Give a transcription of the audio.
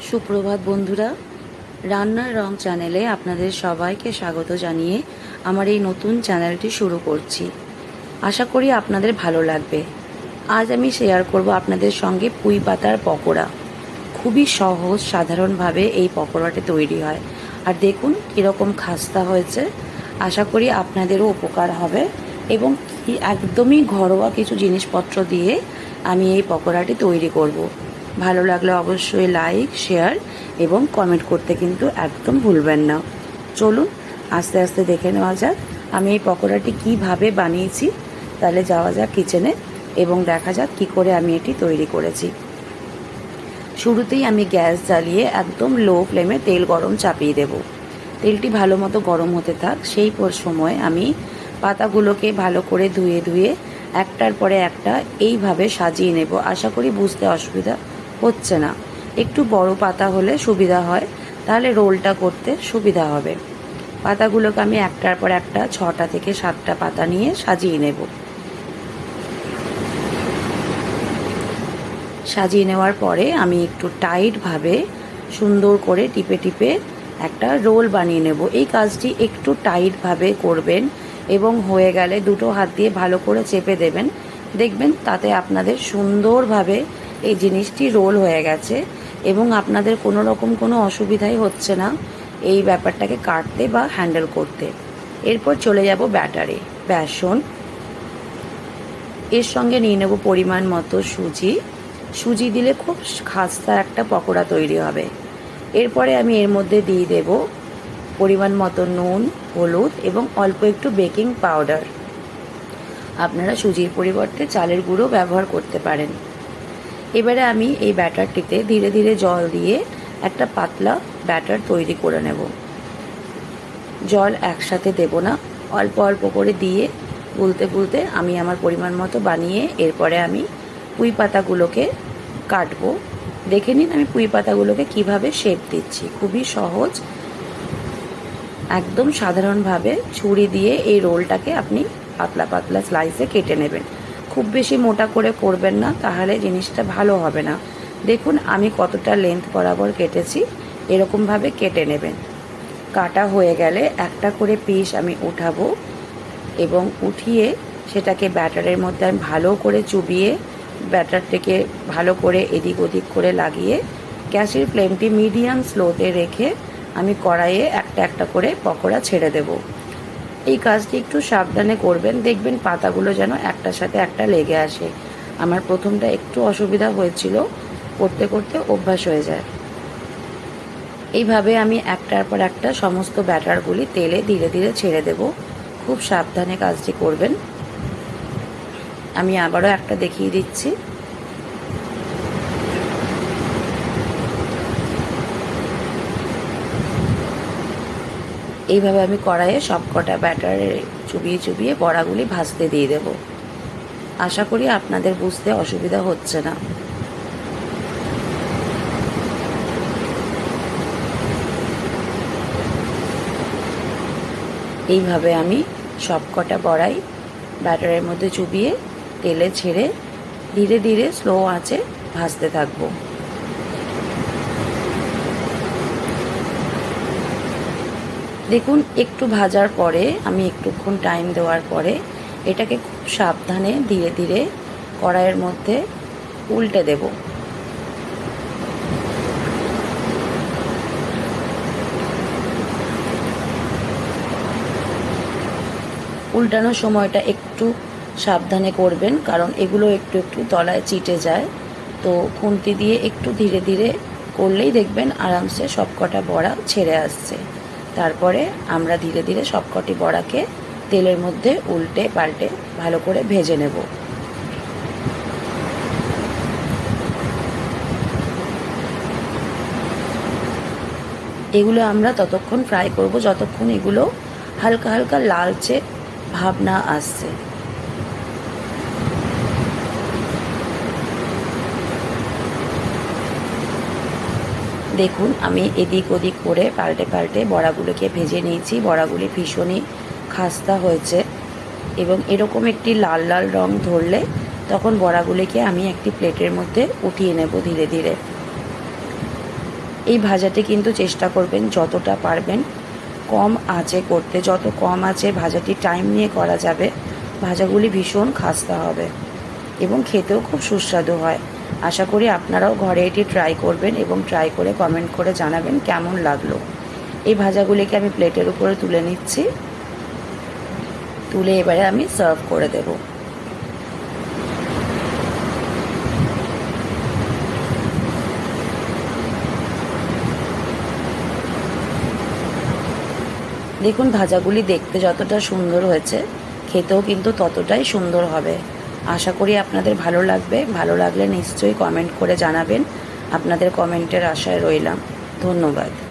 সুপ্রভাত বন্ধুরা, রান্নার রং চ্যানেলে আপনাদের সবাইকে স্বাগত জানিয়ে আমার এই নতুন চ্যানেলটি শুরু করছি। আশা করি আপনাদের ভালো লাগবে। আজ আমি শেয়ার করব আপনাদের সঙ্গে পুঁই পাতার পকোড়া। খুবই সহজ সাধারণভাবে এই পকোড়াটি তৈরি হয়। আর দেখুন কীরকম খাস্তা হয়েছে। আশা করি আপনাদেরও উপকার হবে এবং একদমই ঘরোয়া কিছু জিনিসপত্র দিয়ে আমি এই পকোড়াটি তৈরি করব। ভালো লাগলে অবশ্যই লাইক, শেয়ার এবং কমেন্ট করতে কিন্তু একদম ভুলবেন না। চলুন আস্তে আস্তে দেখে নেওয়া যাক আমি এই পকোড়াটি কিভাবে বানিয়েছি। তাহলে যাওয়া যাক কিচেনে এবং দেখা যাক কী করে আমি এটি তৈরি করেছি। শুরুতেই আমি গ্যাস জ্বালিয়ে একদম লো ফ্লেমে তেল গরম চাপিয়ে দেব। তেলটি ভালো মতো গরম হতে থাক, সেই সময় আমি পাতাগুলোকে ভালো করে ধুয়ে ধুয়ে একটার পরে একটা এইভাবে সাজিয়ে নেব। আশা করি বুঝতে অসুবিধা হচ্ছে না। একটু বড় পাতা হলে সুবিধা হয়, তাহলে রোলটা করতে সুবিধা হবে। পাতাগুলোকে আমি একটার পর একটা 6টা থেকে 7টা পাতা নিয়ে সাজিয়ে নেব। সাজিয়ে নেওয়ার পরে আমি একটু টাইটভাবে সুন্দর করে টিপে টিপে একটা রোল বানিয়ে নেব। এই কাজটি একটু টাইটভাবে করবেন এবং হয়ে গেলে দুটো হাত দিয়ে ভালো করে চেপে দেবেন। দেখবেন তাতে আপনাদের সুন্দরভাবে এই জিনিসটি রোল হয়ে গেছে এবং আপনাদের কোনো রকম কোনো অসুবিধাই হচ্ছে না এই ব্যাপারটাকে কাটতে বা হ্যান্ডেল করতে। এরপর চলে যাব ব্যাটারে। বেসন, এর সঙ্গে নিয়ে নেব পরিমাণ মতো সুজি দিলে খুব খাস্তা একটা পকোড়া তৈরি হবে। এরপরে আমি এর মধ্যে দিয়ে দেব পরিমাণ মতো নুন, হলুদ এবং অল্প একটু বেকিং পাউডার। আপনারা সুজির পরিবর্তে চালের গুঁড়ো ব্যবহার করতে পারেন। এবারে আমি এই ব্যাটারটিতে ধীরে ধীরে জল দিয়ে একটা পাতলা ব্যাটার তৈরি করে নেব। জল একসাথে দেব না, অল্প অল্প করে দিয়ে গুলতে গুলতে আমি আমার পরিমাণ মতো বানিয়ে এরপরে আমি পুঁই পাতাগুলোকে কাটবো। দেখে নিন আমি পুঁই পাতাগুলোকে কিভাবে শেপ দিচ্ছি। খুবই সহজ, একদম সাধারণভাবে ছুরি দিয়ে এই রোলটাকে আপনি পাতলা পাতলা স্লাইসে কেটে নেবেন। খুব বেশি মোটা করে করবেন না, তাহলে জিনিসটা ভালো হবে না। দেখুন আমি কতটা লেন্থ বরাবর কেটেছি, এরকমভাবে কেটে নেবেন। কাটা হয়ে গেলে একটা করে পিস আমি উঠাবো এবং উঠিয়ে সেটাকে ব্যাটারের মধ্যে আমি ভালো করে চুবিয়ে ব্যাটারটাকে ভালো করে এদিক ওদিক করে লাগিয়ে গ্যাসের ফ্লেমটি মিডিয়াম স্লোতে রেখে আমি কড়াইয়ে একটা একটা করে পকোড়া ছেড়ে দেব। এই কাজটি একটু সাবধানে করবেন, দেখবেন পাতাগুলো যেন একটার সাথে একটা লেগে আসে। আমার প্রথমটা একটু অসুবিধা হয়েছিল, করতে করতে অভ্যাস হয়ে যায়। এইভাবে আমি একটার পর একটা সমস্ত ব্যাটারগুলি তেলে ধীরে ধীরে ছেড়ে দেব। খুব সাবধানে কাজটি করবেন। আমি আবারও একটা দেখিয়ে দিচ্ছি। এইভাবে আমি কড়াইয়ে সবকটা ব্যাটারে চুবিয়ে চুবিয়ে বড়াগুলি ভাজতে দিয়ে দেব। আশা করি আপনাদের বুঝতে অসুবিধা হচ্ছে না। এইভাবে আমি সবকটা বড়াই ব্যাটারের মধ্যে চুবিয়ে তেলে ছেড়ে ধীরে ধীরে স্লো আঁচে ভাজতে থাকবো। দেখুন একটু ভাজার পরে আমি একটুক্ষণ টাইম দেওয়ার পরে এটাকে খুব সাবধানে ধীরে ধীরে কড়াইয়ের মধ্যে উল্টে দেব। উল্টানোর সময়টা একটু সাবধানে করবেন, কারণ এগুলো একটু একটু তলায় চিটে যায়। তো খুন্তি দিয়ে একটু ধীরে ধীরে করলেই দেখবেন আরামসে সবকটা বড়া ছেড়ে আসছে। তারপরে আমরা ধীরে ধীরে সবকটি বড়াকে তেলের মধ্যে উল্টে পাল্টে ভালো করে ভেজে নেব। এগুলো আমরা ততক্ষণ ফ্রাই করব যতক্ষণ এগুলো হালকা হালকা লালচে ভাব না আসছে। দেখুন আমি এদিক ওদিক করে পাল্টে পাল্টে বড়াগুলোকে ভেজে নিয়েছি। বড়াগুলি ভীষণই খাস্তা হয়েছে এবং এরকম একটি লাল লাল রং ধরলে তখন বড়াগুলিকে আমি একটি প্লেটের মধ্যে উঠিয়ে নেব ধীরে ধীরে। এই ভাজাটি কিন্তু চেষ্টা করবেন যতটা পারবেন কম আঁচে করতে। যত কম আঁচে ভাজাটি টাইম নিয়ে করা যাবে, ভাজাগুলি ভীষণ খাস্তা হবে এবং খেতেও খুব সুস্বাদু হয়। আশা করি আপনারাও ঘরে এটি ট্রাই করবেন এবং ট্রাই করে কমেন্ট করে জানাবেন কেমন লাগলো। এই ভাজাগুলিকে আমি প্লেটের উপরে তুলে নিচ্ছি। তুলে এবারে আমি সার্ভ করে দেব। দেখুন ভাজাগুলি দেখতে যতটা সুন্দর হয়েছে, খেতেও কিন্তু ততটাই সুন্দর হবে। আশা করি আপনাদের ভালো লাগবে। ভালো লাগলে নিশ্চয়ই কমেন্ট করে জানাবেন। আপনাদের কমেন্টের আশায় রইলাম। ধন্যবাদ।